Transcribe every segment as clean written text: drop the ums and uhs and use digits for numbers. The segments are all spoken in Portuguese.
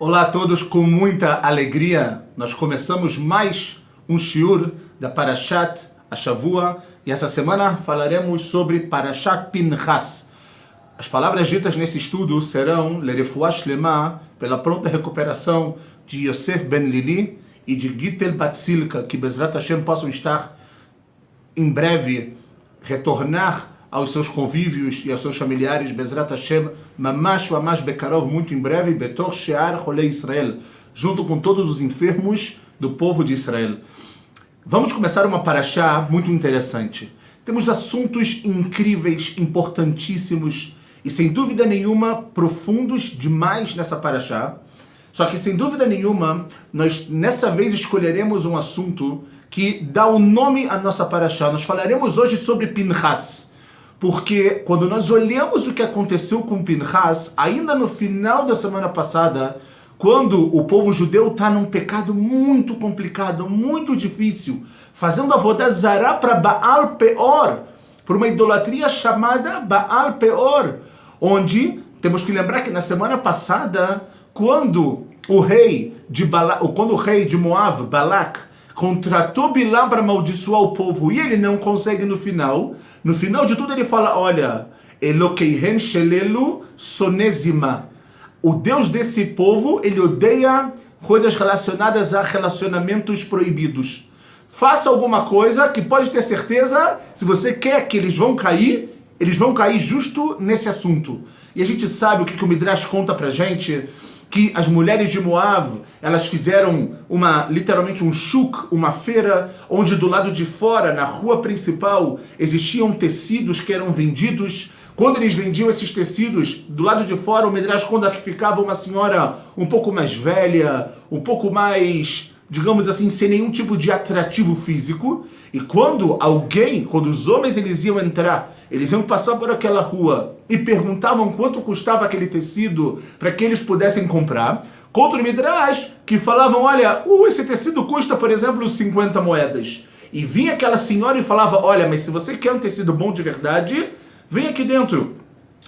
Olá a todos, com muita alegria nós começamos mais um shiur da Parashat Ashavua e essa semana falaremos sobre Parashat Pinchas. As palavras ditas nesse estudo serão Lerefuah Shlema, pela pronta recuperação de Yosef Ben Lili e de Gitel Batsilka, que Bezrat Hashem possam estar em breve retornar aos seus convívios e aos seus familiares, Bezrat Hashem, mamash bekarov, muito em breve, betor shear cholei Israel, junto com todos os enfermos do povo de Israel. Vamos começar uma parashá muito interessante. Temos assuntos incríveis, importantíssimos e, sem dúvida nenhuma, profundos demais nessa parashá. Só que, sem dúvida nenhuma, nós nessa vez escolheremos um assunto que dá o nome à nossa parashá. Nós falaremos hoje sobre Pinchas. Porque quando nós olhamos o que aconteceu com Pinchas, ainda no final da semana passada, quando o povo judeu está num pecado muito complicado, muito difícil, fazendo avodá zará para Baal Peor, por uma idolatria chamada Baal Peor, onde temos que lembrar que na semana passada, quando o rei de Moab, Balak, contratou Bilam para amaldiçoar o povo e ele não consegue no final de tudo ele fala, olha, Elokeihen Shelelu Sonezima, o Deus desse povo, ele odeia coisas relacionadas a relacionamentos proibidos. Faça alguma coisa que pode ter certeza, se você quer que eles vão cair justo nesse assunto. E a gente sabe o que o Midrash conta pra gente, que as mulheres de Moab, elas fizeram literalmente um shuk, uma feira, onde do lado de fora, na rua principal, existiam tecidos que eram vendidos. Quando eles vendiam esses tecidos, do lado de fora, o Midrash conta que ficava uma senhora um pouco mais velha, um pouco mais, digamos assim, sem nenhum tipo de atrativo físico. E quando os homens eles iam entrar, eles iam passar por aquela rua e perguntavam quanto custava aquele tecido para que eles pudessem comprar, contra o Midrash, que falavam, olha, esse tecido custa, por exemplo, 50 moedas. E vinha aquela senhora e falava, olha, mas se você quer um tecido bom de verdade, vem aqui dentro.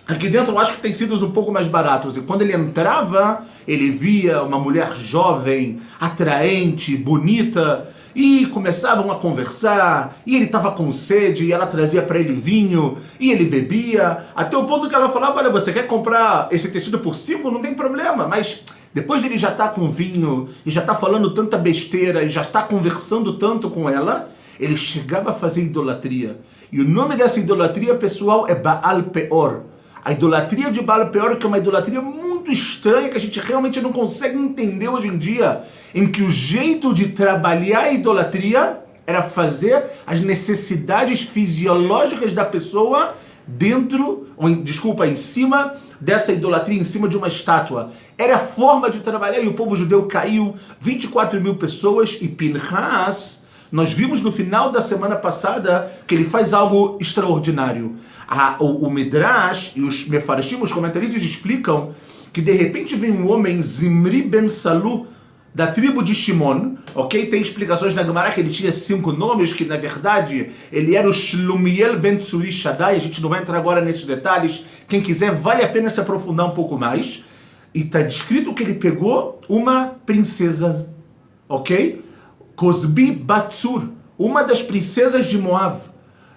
Aqui dentro eu acho que tem tecidos um pouco mais baratos. E quando ele entrava, ele via uma mulher jovem, atraente, bonita, e começavam a conversar, e ele estava com sede, e ela trazia para ele vinho, e ele bebia, até o ponto que ela falava, olha, você quer comprar esse tecido por 5? Não tem problema, mas depois dele já estar com vinho, e já estar falando tanta besteira, e já estar conversando tanto com ela, ele chegava a fazer idolatria. E o nome dessa idolatria, pessoal, é Baal Peor. A idolatria de Baal Peor, que é uma idolatria muito estranha, que a gente realmente não consegue entender hoje em dia, em que o jeito de trabalhar a idolatria era fazer as necessidades fisiológicas da pessoa em cima dessa idolatria, em cima de uma estátua. Era a forma de trabalhar e o povo judeu caiu, 24 mil pessoas, e Pinchas, nós vimos no final da semana passada que ele faz algo extraordinário. O Midrash e os Mefarshim, os comentaristas, explicam que de repente vem um homem, Zimri ben Salu, da tribo de Shimon, ok? Tem explicações na Gemara que ele tinha 5 nomes, que na verdade ele era o Shlumiel ben Tzuri Shaddai. A gente não vai entrar agora nesses detalhes. Quem quiser, vale a pena se aprofundar um pouco mais. E está descrito que ele pegou uma princesa, ok? Cosbi Batsur, uma das princesas de Moab.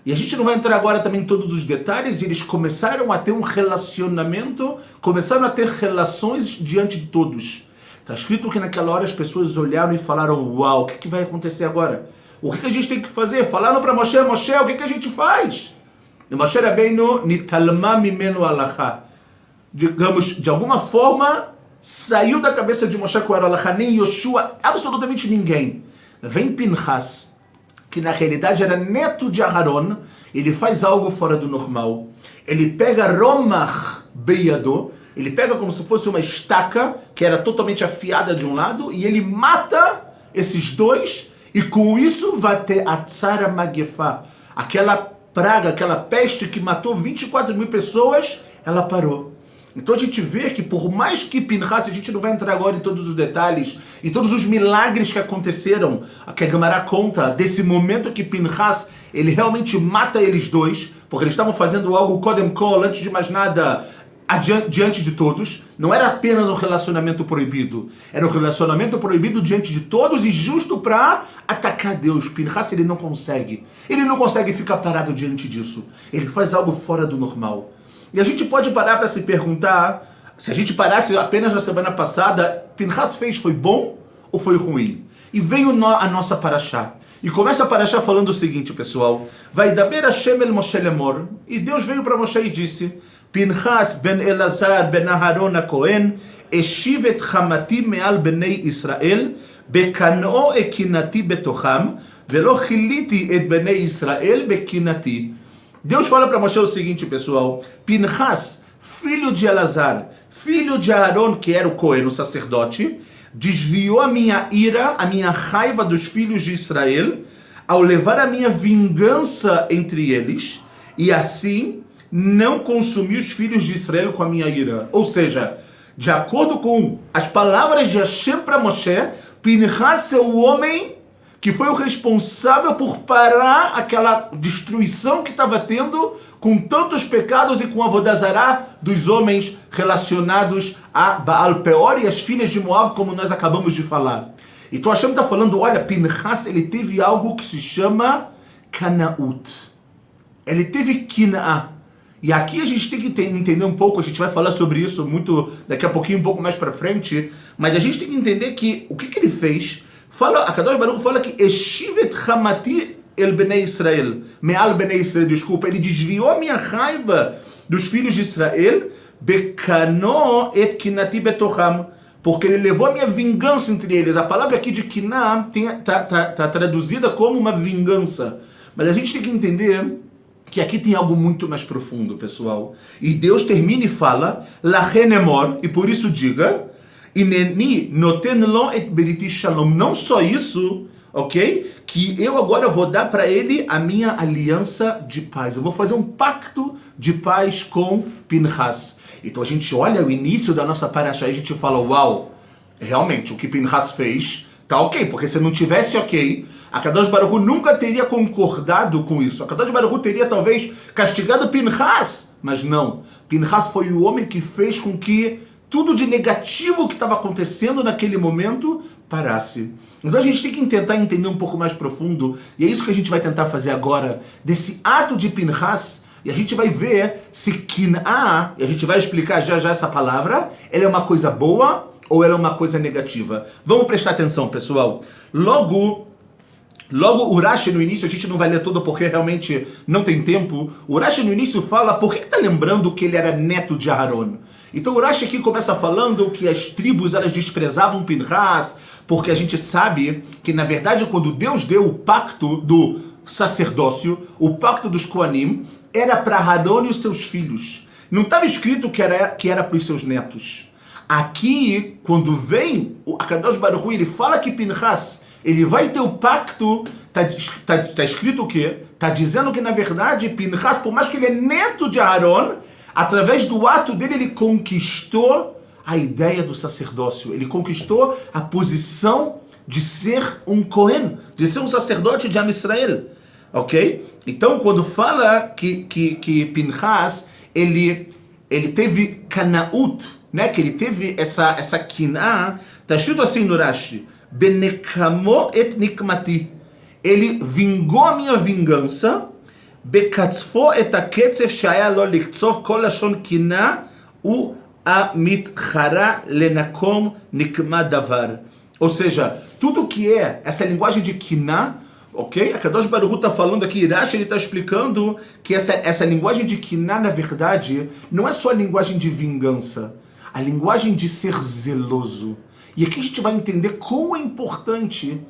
E a gente não vai entrar agora também em todos os detalhes. E eles começaram a ter um relacionamento, começaram a ter relações diante de todos. Está escrito que naquela hora as pessoas olharam e falaram, uau, o que vai acontecer agora? O que a gente tem que fazer? Falaram para Moshe, o que a gente faz? E Moshe Rabbeinu nitalma mimenu alachá. Digamos, de alguma forma, saiu da cabeça de Moshe com a alachá, nem Yoshua, absolutamente ninguém. Vem Pinchas, que na realidade era neto de Aharon, ele faz algo fora do normal. Ele pega Romach Beyado, ele pega como se fosse uma estaca, que era totalmente afiada de um lado, e ele mata esses dois, e com isso vai ter a Tzara Magefá. Aquela praga, aquela peste que matou 24 mil pessoas, ela parou. Então a gente vê que por mais que Pinchas, a gente não vai entrar agora em todos os detalhes, e todos os milagres que aconteceram, que a Gemara conta, desse momento que Pinchas, ele realmente mata eles dois, porque eles estavam fazendo algo Kodem Kol, antes de mais nada, diante de todos, não era apenas um relacionamento proibido, era um relacionamento proibido diante de todos e justo para atacar Deus. Pinchas, ele não consegue ficar parado diante disso, ele faz algo fora do normal. E a gente pode parar para se perguntar, se a gente parasse apenas na semana passada, Pinchas foi bom ou foi ruim? E veio a nossa parashá. E começa a parashá falando o seguinte, pessoal. Vai daber Hashem el Moshe lemor. E Deus veio para Moshe e disse, Pinchas ben Elazar ben Aharon HaKohen eshiv et chamati me'al bnei Israel bekan'o ekinati betocham velo chiliti et bnei Israel bekinati. Deus fala para Moshe o seguinte, pessoal. Pinchas, filho de Elazar, filho de Aharon, que era o Cohen, o sacerdote, desviou a minha ira, a minha raiva dos filhos de Israel, ao levar a minha vingança entre eles, e assim não consumiu os filhos de Israel com a minha ira. Ou seja, de acordo com as palavras de Hashem para Moshe, Pinchas é o homem que foi o responsável por parar aquela destruição que estava tendo com tantos pecados e com a Avodah Zará dos homens relacionados a Baal Peor e as filhas de Moab, como nós acabamos de falar. Então Hashem está falando, olha, Pinchas, ele teve algo que se chama Canaut. Ele teve Kina'ah. E aqui a gente tem que entender um pouco, a gente vai falar sobre isso muito daqui a pouquinho, um pouco mais para frente, mas a gente tem que entender que o que ele fez. A Kadosh Baruch fala que Eshivet Hamati el Bnei Israel, Me'al Bnei Israel, desculpa, ele desviou a minha raiva dos filhos de Israel, Bekano et Kinati Betocham, porque ele levou a minha vingança entre eles. A palavra aqui de Kinah está traduzida como uma vingança, mas a gente tem que entender que aqui tem algo muito mais profundo, pessoal. E Deus termina e fala, Lachen emor, e por isso diga, Ineni noten lo et beriti shalom. Não só isso, ok? Que eu agora vou dar para ele a minha aliança de paz. Eu vou fazer um pacto de paz com Pinchas. Então a gente olha o início da nossa parashá e a gente fala, uau, realmente o que Pinchas fez tá ok, porque se não tivesse ok, a Kadosh Baruch Hu nunca teria concordado com isso. A Kadosh Baruch Hu teria talvez castigado Pinchas, mas não. Pinchas foi o homem que fez com que tudo de negativo que estava acontecendo naquele momento parasse. Então a gente tem que tentar entender um pouco mais profundo, e é isso que a gente vai tentar fazer agora, desse ato de Pinchas, e a gente vai ver se Kina'ah, e a gente vai explicar já essa palavra, ela é uma coisa boa ou ela é uma coisa negativa. Vamos prestar atenção, pessoal. Logo o Rashi no início, a gente não vai ler tudo porque realmente não tem tempo. O Rashi no início fala, por que está lembrando que ele era neto de Aharon? Então o Rashi aqui começa falando que as tribos elas desprezavam Pinchas, porque a gente sabe que na verdade quando Deus deu o pacto do sacerdócio, o pacto dos Kohanim, era para Aharon e os seus filhos. Não estava escrito que era para os seus netos. Aqui, quando vem a Kadosh Baruch Hu, ele fala que Pinchas ele vai ter o pacto, tá escrito o quê? Está dizendo que na verdade Pinchas, por mais que ele é neto de Aharon, através do ato dele, ele conquistou a ideia do sacerdócio. Ele conquistou a posição de ser um Cohen, de ser um sacerdote de Am Israel. Ok? Então, quando fala que Pinchas, ele teve Canaut, né? Que ele teve essa Kina'ah, está escrito assim no Rashi, Benekamo et nikmati. Ele vingou a minha vingança, בקצפו את הקצף שהיה לו לקצוף כל לשון קינה ומתחרה לנקום נקמה דבר. Ou seja, tudo que é essa linguagem de quiná, ok? A Kadosh Baruch Hu está falando aqui, Rashi ele está explicando que essa linguagem de quiná, na verdade, não é só a linguagem de vingança, a linguagem de ser zeloso. E aqui a gente vai entender como é importante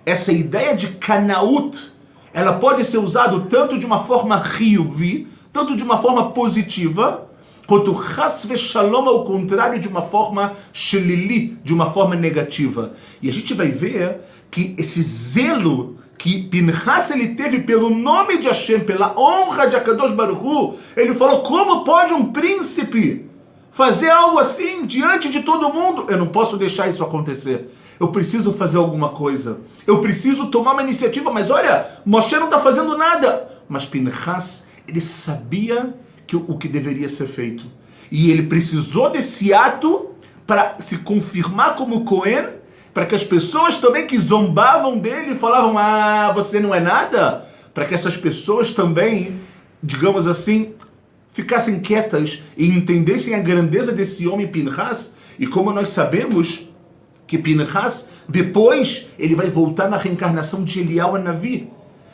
essa ideia de canaut. Ela pode ser usada tanto de uma forma riuvi, tanto de uma forma positiva, quanto chas v'shalom, ao contrário, de uma forma shelili, de uma forma negativa. E a gente vai ver que esse zelo que Pinchas ele teve pelo nome de Hashem, pela honra de Akadosh Baruch Hu, ele falou, como pode um príncipe fazer algo assim diante de todo mundo? Eu não posso deixar isso acontecer. Eu preciso fazer alguma coisa. Eu preciso tomar uma iniciativa. Mas olha, Moshe não está fazendo nada. Mas Pinchas, ele sabia o que deveria ser feito. E ele precisou desse ato para se confirmar como Cohen, para que as pessoas também que zombavam dele falavam, você não é nada, para que essas pessoas também, digamos assim, ficassem quietas e entendessem a grandeza desse homem Pinchas. E como nós sabemos que Pinchas, depois, ele vai voltar na reencarnação de Eliyahu Hanavi.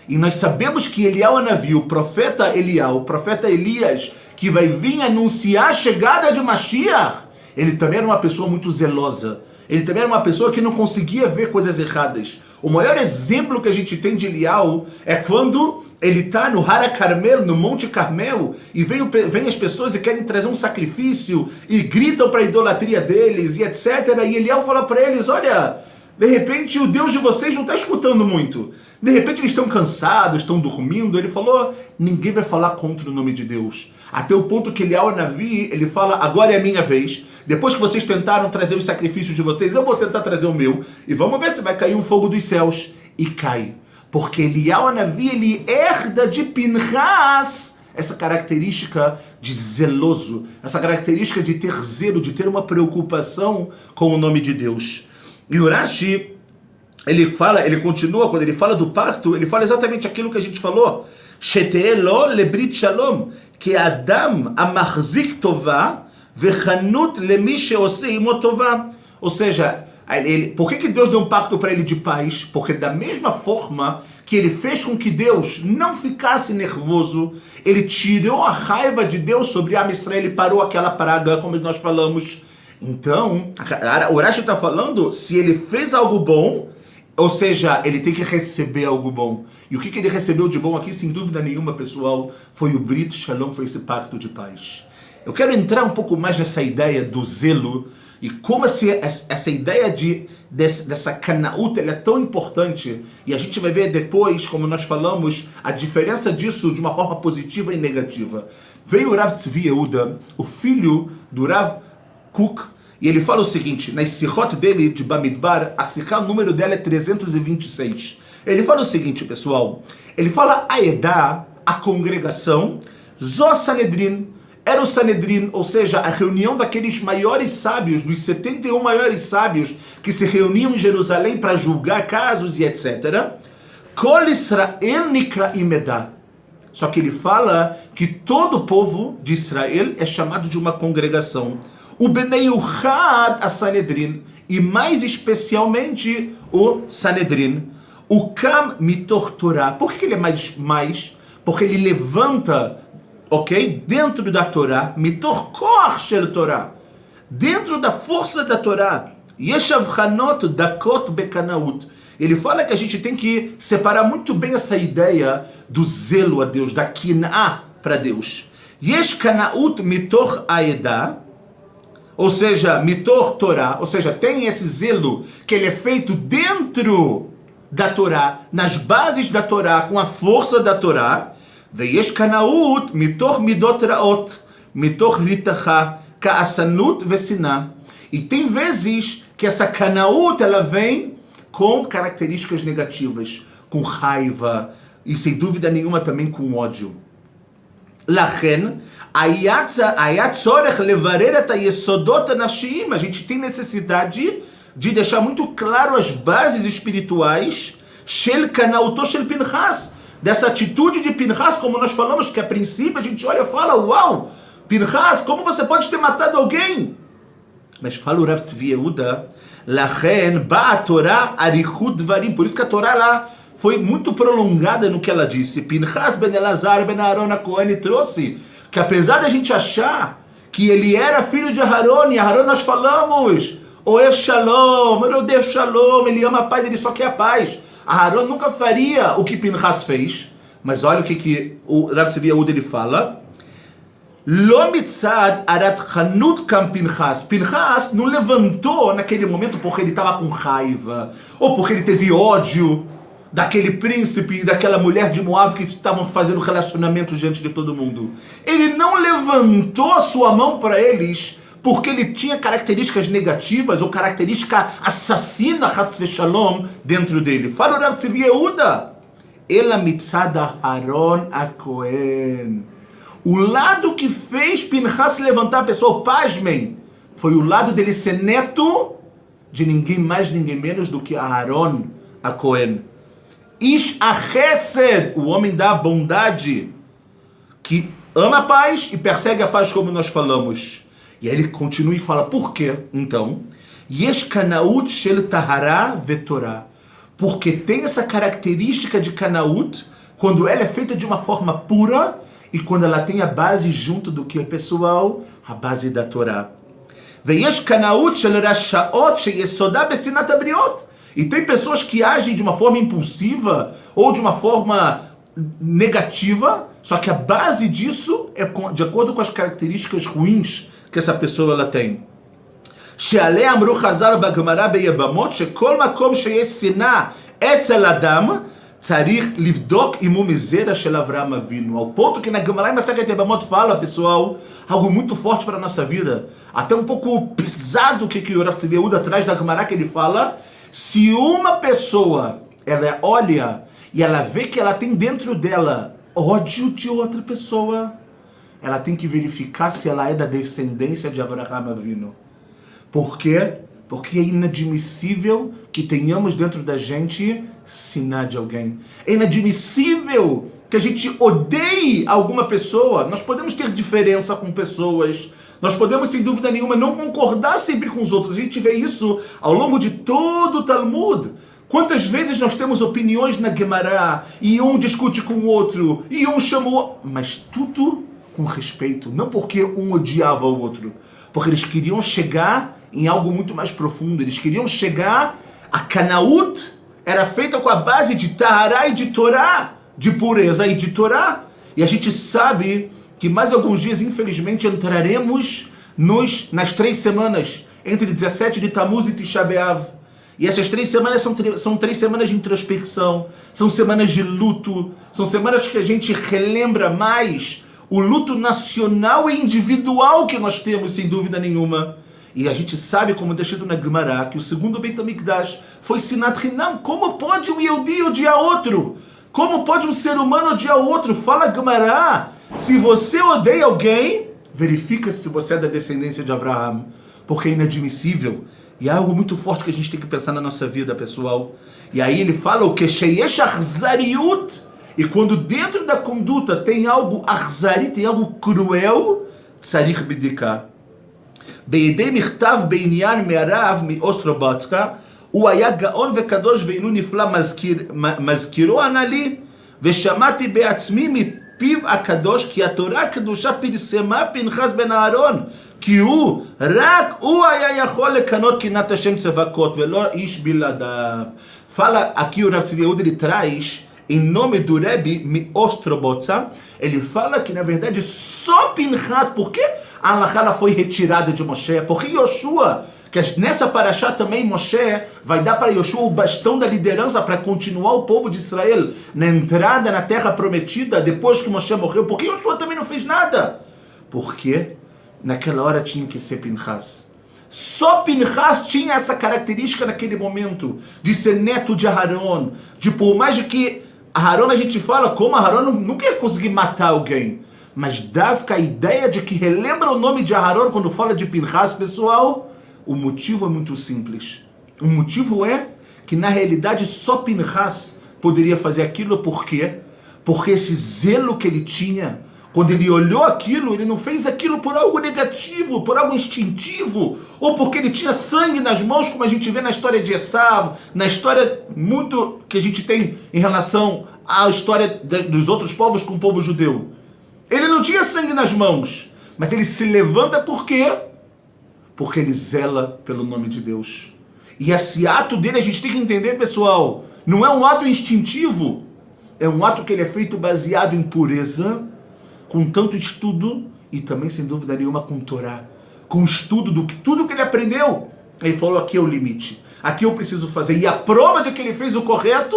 E nós sabemos que Eliyahu Hanavi, o profeta Eliyahu, o profeta Elias, que vai vir anunciar a chegada de Mashiach, ele também era uma pessoa muito zelosa. Ele também era uma pessoa que não conseguia ver coisas erradas. O maior exemplo que a gente tem de Eliyahu é quando ele está no Hara Carmel, no Monte Carmel, e vem as pessoas e querem trazer um sacrifício, e gritam para a idolatria deles, e etc. E Eliyahu fala para eles, olha, de repente o Deus de vocês não está escutando muito. De repente eles estão cansados, estão dormindo. Ele falou, ninguém vai falar contra o nome de Deus. Até o ponto que Eliyahu Hanavi, ele fala, agora é a minha vez. Depois que vocês tentaram trazer os sacrifícios de vocês, eu vou tentar trazer o meu. E vamos ver se vai cair um fogo dos céus. E cai. Porque Eliyahu Hanavi, ele herda de Pinchas essa característica de zeloso. Essa característica de ter zelo, de ter uma preocupação com o nome de Deus. E o Rashi, ele continua, quando ele fala do pacto, ele fala exatamente aquilo que a gente falou. Shete'elo lebrit shalom, que Adam amachzik tová, vechanut lemi sheosei imo tová. Ou seja, por que Deus deu um pacto para ele de paz? Porque da mesma forma que ele fez com que Deus não ficasse nervoso, ele tirou a raiva de Deus sobre Am Israel e parou aquela praga, como nós falamos. Então, o Rashi está falando, se ele fez algo bom, ou seja, ele tem que receber algo bom. E o que ele recebeu de bom aqui, sem dúvida nenhuma, pessoal, foi o Brit Shalom, foi esse pacto de paz. Eu quero entrar um pouco mais nessa ideia do zelo, e como essa ideia dessa canaúta ela é tão importante, e a gente vai ver depois, como nós falamos, a diferença disso de uma forma positiva e negativa. Veio o Rav Tzvi Yehuda, o filho do Rav Kook, e ele fala o seguinte, nas Sichot dele de Bamidbar, a Sichá, o número dela é 326. Ele fala o seguinte, pessoal, ele fala a Edá, a congregação, Zó Sanedrin, era o Sanedrin, ou seja, a reunião daqueles maiores sábios, dos 71 maiores sábios que se reuniam em Jerusalém para julgar casos e etc. Kol Israel nikra imedá. Só que ele fala que todo o povo de Israel é chamado de uma congregação. O Beneiuchad a Sanedrin, e mais especialmente o Sanedrin. O Kam mitor Torá. Por que ele é mais? Porque ele levanta, ok? Dentro da Torá, mitor koach shel Torá. Dentro da força da Torá. Yeshav chanot dakot bekanaut. Ele fala que a gente tem que separar muito bem essa ideia do zelo a Deus, da kin'a para Deus. Yesh kanaut mitor aedah, ou seja, mitor Torá, ou seja, tem esse zelo que ele é feito dentro da Torá, nas bases da Torá, com a força da Torá. Veyesh kanaut mitor midot raot, mitor litacha, ka'asanut vesinah. E tem vezes que essa kanaut ela vem com características negativas, com raiva e sem dúvida nenhuma também com ódio. Lachen, a gente tem necessidade de deixar muito claro as bases espirituais shel kanauto shel Pinchas, dessa atitude de Pinchas, como nós falamos, que a princípio a gente olha e fala, uau, Pinchas, como você pode ter matado alguém? Mas fala o Rav Tzvi Yehuda, Lachen ba Torá arichut dvarim, por isso que a Torá lá foi muito prolongada no que ela disse. Pinchas ben Elazar ben Aaron a Cohen trouxe que apesar da gente achar que ele era filho de Aharon, e Aharon nós falamos, Oev Shalom, meu Deus Shalom, ele ama a paz, ele só quer a paz. Aharon nunca faria o que Pinchas fez, mas olha o que o Rav Tzvi Yehuda ele fala, Lo mitzad arat chanut kam Pinchas. Pinchas não levantou naquele momento porque ele estava com raiva, ou porque ele teve ódio daquele príncipe e daquela mulher de Moab que estavam fazendo relacionamento diante de todo mundo. Ele não levantou a sua mão para eles porque ele tinha características negativas ou característica assassina, chas v'shalom, dentro dele. Fala o Rav Tzvi Yehuda. Ela mitzad Aharon a Cohen. O lado que fez Pinchas levantar, pessoal, pasmem, foi o lado dele ser neto de ninguém mais, ninguém menos do que Aharon, a Cohen. Ish HaChesed, o homem da bondade, que ama a paz e persegue a paz, como nós falamos. E aí ele continua e fala, por quê? Então, Yesh Kanaut Shel Tahara Vetorah. Porque tem essa característica de Kanaut, quando ela é feita de uma forma pura e quando ela tem a base junto do que é pessoal, a base da Torá. Veyesh Kanaut Shel Rashaot Sheyesodah Besinat Habriot. E tem pessoas que agem de uma forma impulsiva ou de uma forma negativa, só que a base disso é de acordo com as características ruins que essa pessoa ela tem. שעליה אמרו חז"ל בגמרא ביבמות שכל מקום שיש שנאה אצל אדם צריך לבדוק אם הוא מזרע של אברהם אבינו. Ao ponto que na Gemara em Masechet Yevamot fala, pessoal, algo muito forte para a nossa vida, até um pouco pesado que o Rav Tzvi Yehuda traz da Gemara, que ele fala, se uma pessoa ela olha e ela vê que ela tem dentro dela ódio de outra pessoa, ela tem que verificar se ela é da descendência de Abraham Avinu. Por quê? Porque é inadmissível que tenhamos dentro da gente siná de alguém. É inadmissível que a gente odeie alguma pessoa. Nós podemos ter diferença com pessoas. Nós podemos, sem dúvida nenhuma, não concordar sempre com os outros. A gente vê isso ao longo de todo o Talmud. Quantas vezes nós temos opiniões na Gemara e um discute com o outro e um chamou... Mas tudo com respeito. Não porque um odiava o outro. Porque eles queriam chegar em algo muito mais profundo. Eles queriam chegar... A Kanaut era feita com a base de Tahará e de Torá, de pureza e de Torá. E a gente sabe que mais alguns dias, infelizmente, entraremos nas 3 semanas, entre 17 de Tammuz e Tisha B'Av. E essas 3 semanas são 3 semanas de introspecção, são semanas de luto, são semanas que a gente relembra mais o luto nacional e individual que nós temos, sem dúvida nenhuma. E a gente sabe, como deixado na Gemara, que o segundo Beit HaMikdash foi Sinat Hinam. Como pode um Yehudi odiar outro? Como pode um ser humano odiar outro? Fala Gemara, se você odeia alguém, verifica se você é da descendência de Abraham, porque é inadmissível. E é algo muito forte que a gente tem que pensar na nossa vida, pessoal. E aí ele fala o que sheyesh achzariut. E quando dentro da conduta tem algo achzari, tem algo cruel, tzarich bidikah. בידי מכתב בעניין מהרב מאוסטרובוצקה, הוא היה גאון וקדוש ואינו נפלא, מזכירו ענה לי, ושמעתי בעצמי מפיו הקדוש, כי התורה הקדושה פרסמה פנחס בן אהרון, כי רק הוא היה יכול לקנות קינת השם צבקות, ולא איש בלעדיו. Fala aqui o Rav Tzvi Yehuda, ele traz em nome do Rebbe Miostroboca, ele fala que na verdade só Pinchas, porque a Halachá foi retirada de Moshe, porque Yoshua, que nessa paraxá também Moshe vai dar para Yoshua o bastão da liderança para continuar o povo de Israel na entrada na terra prometida, depois que Moshe morreu, porque Yoshua também não fez nada, porque naquela hora tinha que ser Pinchas. Só Pinchas tinha essa característica naquele momento, de ser neto de Aharon, de por mais de que Aharon, a gente fala como Aharon nunca ia conseguir matar alguém, mas dá a ideia de que relembra o nome de Aharon quando fala de Pinchas, pessoal. O motivo é muito simples. O motivo é que na realidade só Pinchas poderia fazer aquilo. Por quê? Porque esse zelo que ele tinha, quando ele olhou aquilo, ele não fez aquilo por algo negativo, por algo instintivo, ou porque ele tinha sangue nas mãos, como a gente vê na história de Esav, na história muito que a gente tem em relação à história dos outros povos com o povo judeu. Ele não tinha sangue nas mãos, mas ele se levanta por quê? Porque ele zela pelo nome de Deus. E esse ato dele, a gente tem que entender, pessoal, não é um ato instintivo, é um ato que ele é feito baseado em pureza, com tanto estudo e também, sem dúvida nenhuma, com Torá, com estudo do que tudo que ele aprendeu. Ele falou, aqui é o limite, aqui eu preciso fazer. E a prova de que ele fez o correto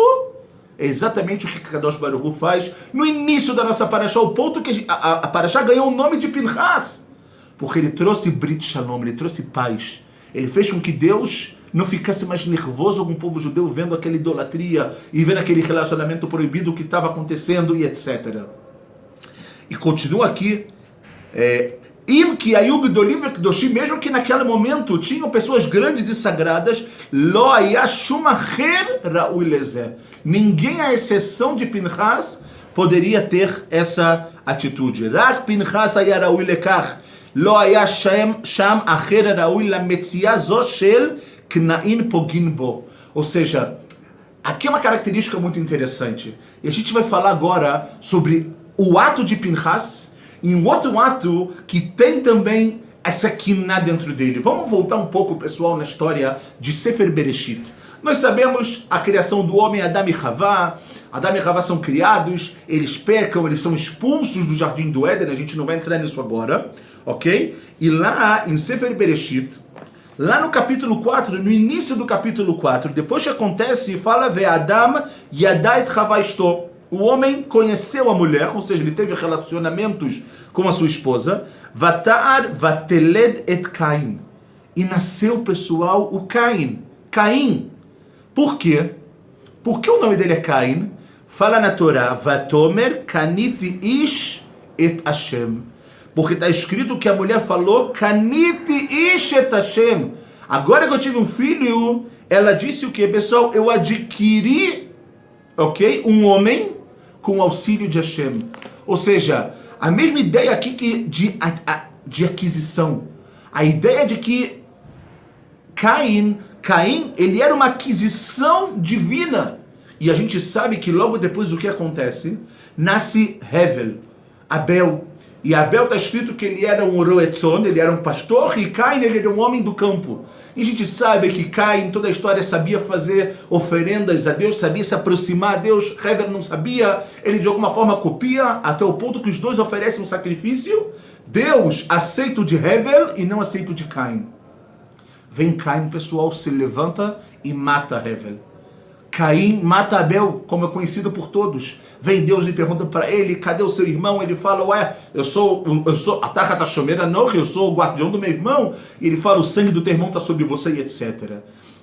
é exatamente o que Kadosh Baruch Hu faz no início da nossa paraxá, ao ponto que a paraxá ganhou o nome de Pinchas, porque ele trouxe Brit Shalom, ele trouxe paz. Ele fez com que Deus não ficasse mais nervoso com o povo judeu vendo aquela idolatria e vendo aquele relacionamento proibido que estava acontecendo e etc. E continua aqui, mesmo que naquele momento tinham pessoas grandes e sagradas, ninguém, à exceção de Pinchas, poderia ter essa atitude. Rak Pinchas היה ראוי לכך, לא היה שם אחר ראוי למציאה זו של כנעין פוגעים בו. Ou seja, aqui é uma característica muito interessante. E a gente vai falar agora sobre o ato de Pinchas e um outro ato que tem também essa quiná dentro dele. Vamos voltar um pouco, pessoal, na história de Sefer Bereshit. Nós sabemos a criação do homem Adam e Havá. Adam e Havá são criados, eles pecam, eles são expulsos do jardim do Éden, a gente não vai entrar nisso agora, ok? E lá em Sefer Bereshit, lá no capítulo 4, no início do capítulo 4, depois que acontece, fala Ve'adam yada et Havá esto. O homem conheceu a mulher, ou seja, ele teve relacionamentos com a sua esposa, Vata'ar vateled et Caim. E nasceu, pessoal, o Caim. Caim. Por quê? Por que o nome dele é Caim? Fala na Torá, Vatomer kaniti ish et Hashem. Porque está escrito que a mulher falou, kaniti ish et Hashem. Agora que eu tive um filho, ela disse o quê? Pessoal, eu adquiri, ok, um homem com o auxílio de Hashem. Ou seja, a mesma ideia aqui que de aquisição. A ideia de que Caim, ele era uma aquisição divina. E a gente sabe que logo depois do que acontece, nasce Hevel, Abel. E Abel está escrito que ele era um roetzon, ele era um pastor, e Caim, ele era um homem do campo. E a gente sabe que Caim, toda a história, sabia fazer oferendas a Deus, sabia se aproximar a Deus. Hevel não sabia, ele de alguma forma copia, até o ponto que os dois oferecem um sacrifício. Deus aceita o de Hevel e não aceita o de Caim. Vem Caim, pessoal, se levanta e mata Hevel. Caim mata Abel, como é conhecido por todos. Vem Deus e pergunta para ele, cadê o seu irmão? Ele fala, eu sou Atachat Hashomer Anoch, eu sou o guardião do meu irmão. E ele fala, o sangue do teu irmão está sobre você e etc.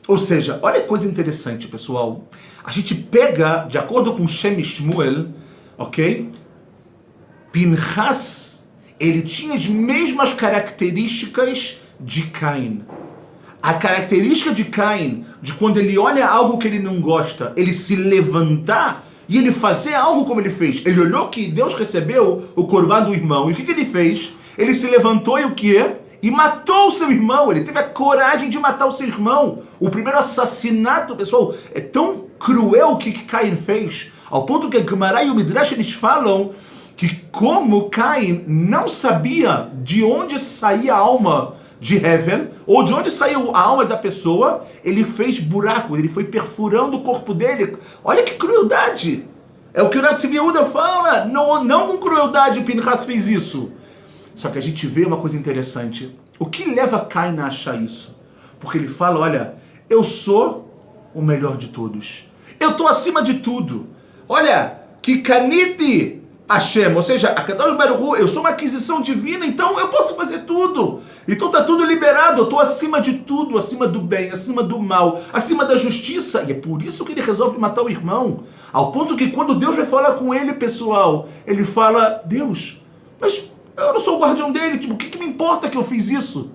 Ou seja, olha que coisa interessante, pessoal. A gente pega, de acordo com Shem e Shmuel, ok? Pinchas, ele tinha as mesmas características de Caim. A característica de Caim, de quando ele olha algo que ele não gosta, ele se levantar e ele fazer algo como ele fez. Ele olhou que Deus recebeu o corban do irmão. E o que ele fez? Ele se levantou e o quê? E matou o seu irmão. Ele teve a coragem de matar o seu irmão. O primeiro assassinato, pessoal, é tão cruel o que Caim fez, ao ponto que a Gemara e o Midrash eles falam que como Caim não sabia de onde saía a alma de Hevel, ou de onde saiu a alma da pessoa, ele fez buraco, ele foi perfurando o corpo dele. Olha que crueldade! É o que o Rav Tzvi Yehuda fala, não com crueldade Pinchas fez isso. Só que a gente vê uma coisa interessante. O que leva Caim a achar isso? Porque ele fala, olha, eu sou o melhor de todos. Eu estou acima de tudo. Olha, que kaniti Hashem, ou seja, a Kadosh Baruch Hu, eu sou uma aquisição divina, então eu posso fazer tudo. Então está tudo liberado, eu estou acima de tudo, acima do bem, acima do mal, acima da justiça. E é por isso que ele resolve matar o irmão. Ao ponto que quando Deus vai falar com ele, pessoal, ele fala, Deus, mas eu não sou o guardião dele, tipo, o que me importa que eu fiz isso?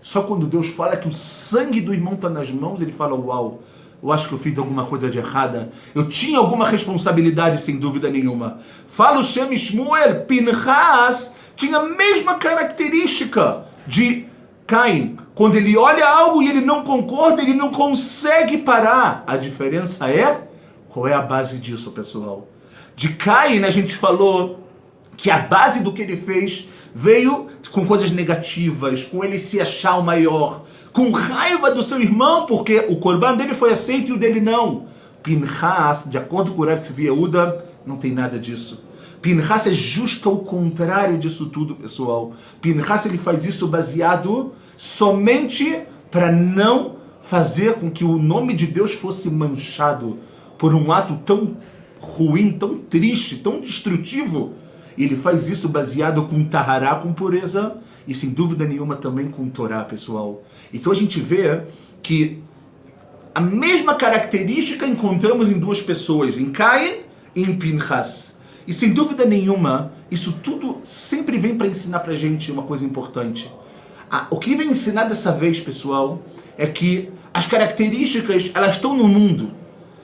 Só quando Deus fala que o sangue do irmão está nas mãos, ele fala, uau, eu acho que eu fiz alguma coisa de errada. Eu tinha alguma responsabilidade, sem dúvida nenhuma. Fala o Shem Shmuel, Pinchas tinha a mesma característica de Caim. Quando ele olha algo e ele não concorda, ele não consegue parar. A diferença é, qual é a base disso, pessoal? De Caim, a gente falou que a base do que ele fez veio com coisas negativas, com ele se achar o maior, com raiva do seu irmão, porque o corban dele foi aceito e o dele não. Pinchas, de acordo com o Rav Tzvi Yehuda, não tem nada disso. Pinchas é justo ao contrário disso tudo, pessoal. Pinchas, ele faz isso baseado somente para não fazer com que o nome de Deus fosse manchado por um ato tão ruim, tão triste, tão destrutivo. Ele faz isso baseado com Tahará, com pureza, e sem dúvida nenhuma também com Torá, pessoal. Então a gente vê que a mesma característica encontramos em duas pessoas, em Caim e em Pinchas. E sem dúvida nenhuma, isso tudo sempre vem para ensinar para a gente uma coisa importante. O que vem ensinar dessa vez, pessoal, é que as características, elas estão no mundo.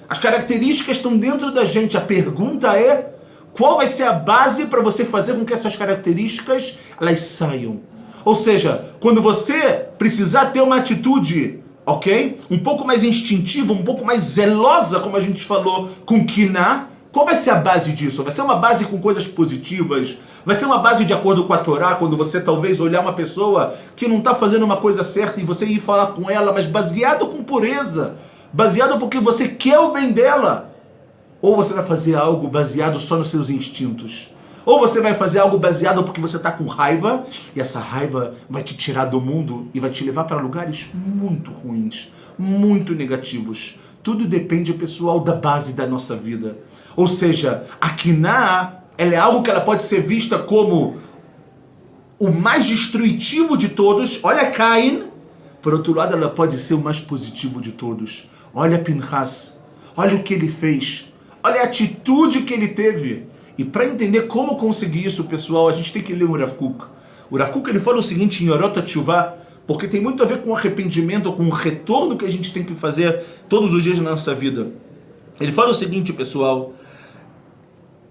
As características estão dentro da gente. A pergunta é, qual vai ser a base para você fazer com que essas características, elas saiam? Ou seja, quando você precisar ter uma atitude, ok? Um pouco mais instintiva, um pouco mais zelosa, como a gente falou, com Kiná, qual vai ser a base disso? Vai ser uma base com coisas positivas? Vai ser uma base de acordo com a Torá, quando você talvez olhar uma pessoa que não está fazendo uma coisa certa e você ir falar com ela, mas baseado com pureza, baseado porque você quer o bem dela? Ou você vai fazer algo baseado só nos seus instintos? Ou você vai fazer algo baseado porque você está com raiva, e essa raiva vai te tirar do mundo e vai te levar para lugares muito ruins, muito negativos. Tudo depende, pessoal, da base da nossa vida. Ou seja, a Kiná, ela é algo que ela pode ser vista como o mais destrutivo de todos. Olha Caim. Por outro lado, ela pode ser o mais positivo de todos. Olha Pinchas. Olha o que ele fez. Olha a atitude que ele teve. E para entender como conseguir isso, pessoal, a gente tem que ler o Rav Kook. O Rav Kook, ele fala o seguinte em Orot HaTeshuvah, porque tem muito a ver com o arrependimento, com o retorno que a gente tem que fazer todos os dias na nossa vida. Ele fala o seguinte, pessoal: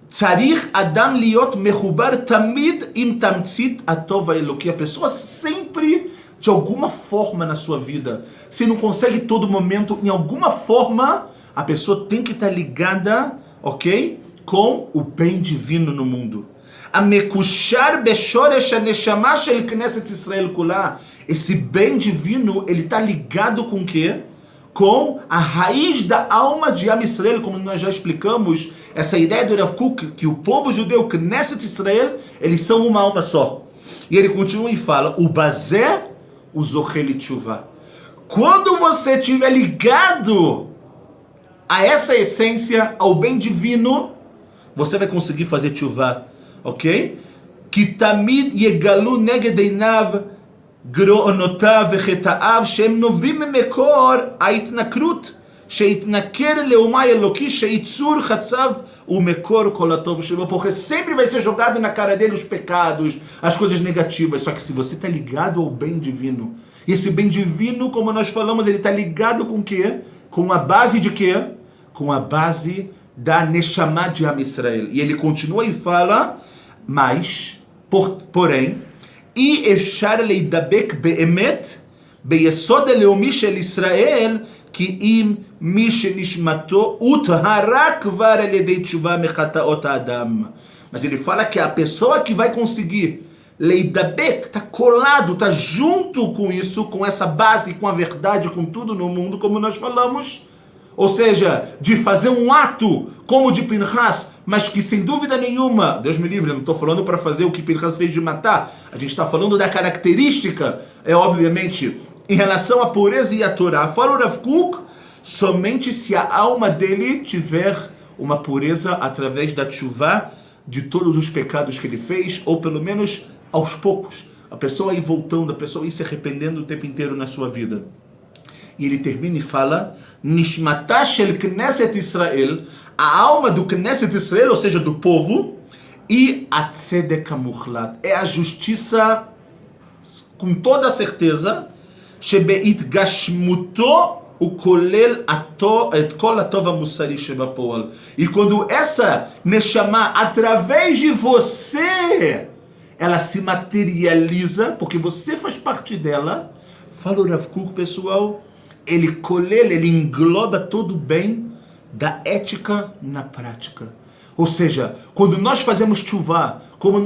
Tzarich Adam liot mechubar tamid im tamtzit atov haeloki. A pessoa sempre, de alguma forma na sua vida, se não consegue todo momento, em alguma forma, a pessoa tem que estar ligada, ok? Com o bem divino no mundo. Amekushar beshoresh haneshama shel Knesset Israel kula. Esse bem divino, ele está ligado com o quê? Com a raiz da alma de Am Israel, como nós já explicamos, essa ideia do Rav Kook, que o povo judeu, Knesset Israel, eles são uma alma só. E ele continua e fala, o bazé, o zochel teshuvah. Quando você estiver ligado a essa essência, ao bem divino, você vai conseguir fazer teshuvah, ok? Que tamid yegalu neged einav גרעונותיו וחטאיו שהם נובעים ממקור ההתנכרות שהתנכר לאומה אלוקי שיצור חצב ומקור כל הטוב שבו. Porque sempre vai ser jogado na cara dele os pecados, as coisas negativas. Só que se você está ligado ao bem divino, e esse bem divino, como nós falamos, ele está ligado com o quê? Com a base de quê? Com a base da Neshama de Am Israel. E ele continua e fala, mas, porém, אי אפשר להידבק באמת ביסוד הלאומי של ישראל כי אם מי שנשמתו הוטהרה כבר על ידי תשובה מחטאות האדם. Mas ele fala que a pessoa que vai conseguir leidabek, tá colado, tá junto com isso, com essa base, com a verdade, com tudo no mundo, como nós falamos, ou seja, de fazer um ato como o de Pinchas, mas que sem dúvida nenhuma, Deus me livre, eu não estou falando para fazer o que Pinchas fez de matar, a gente está falando da característica, obviamente, em relação à pureza e à Torá. Fala o Rav Kook, somente se a alma dele tiver uma pureza através da teshuvah de todos os pecados que ele fez, ou pelo menos aos poucos, a pessoa ir voltando, a pessoa ir se arrependendo o tempo inteiro na sua vida. E ele termina e fala, Nishmatah shel Knesset Israel, a alma do Knesset Israel, ou seja, do povo, e a tzedek hamuchlat, é a justiça com toda a certeza, shebeit gashmuto ukolel et kol atov hamusari shebapoal. E quando essa Neshama, através de você, ela se materializa, porque você faz parte dela, fala o Rav Kook, pessoal, ele engloba todo o bem da ética na prática. Ou seja, quando nós fazemos teshuvah, quando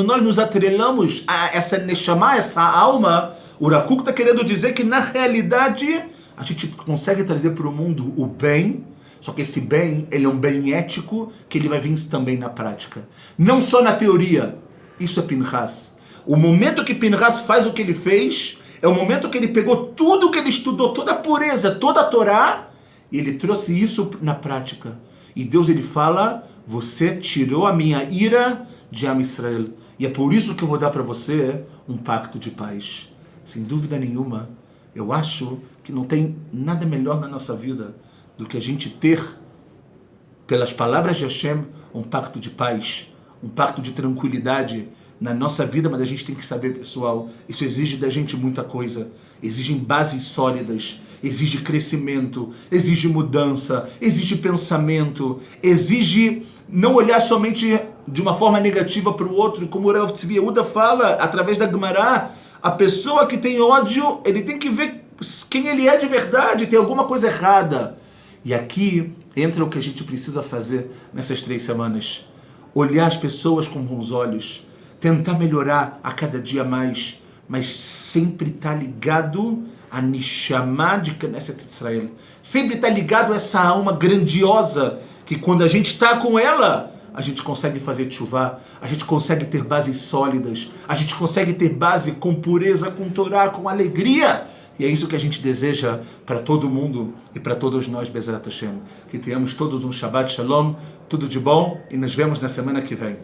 nós nos atrelamos a essa neshama, essa alma, o Rav Kook está querendo dizer que na realidade a gente consegue trazer para o mundo o bem, só que esse bem, ele é um bem ético, que ele vai vir também na prática. Não só na teoria. Isso é Pinchas. O momento que Pinchas faz o que ele fez, é o momento que ele pegou tudo que ele estudou, toda a pureza, toda a Torá, e ele trouxe isso na prática. E Deus, ele fala, você tirou a minha ira de Am Israel. E é por isso que eu vou dar para você um pacto de paz. Sem dúvida nenhuma, eu acho que não tem nada melhor na nossa vida do que a gente ter pelas palavras de Hashem, um pacto de paz, um pacto de tranquilidade na nossa vida, mas a gente tem que saber, pessoal, isso exige da gente muita coisa, exige bases sólidas, exige crescimento, exige mudança, exige pensamento, exige não olhar somente de uma forma negativa para o outro, como o Rav Tzvi Yehuda fala, através da Gemara, a pessoa que tem ódio, ele tem que ver quem ele é de verdade, tem alguma coisa errada. E aqui entra o que a gente precisa fazer nessas 3 semanas. Olhar as pessoas com bons olhos, tentar melhorar a cada dia mais, mas sempre estar ligado a Neshama de Knesset Israel. Sempre estar ligado a essa alma grandiosa, que quando a gente está com ela, a gente consegue fazer tchuvá, a gente consegue ter bases sólidas, a gente consegue ter base com pureza, com Torá, com alegria. E é isso que a gente deseja para todo mundo e para todos nós, Bezerra Hashem. Que tenhamos todos um Shabbat Shalom, tudo de bom, e nos vemos na semana que vem.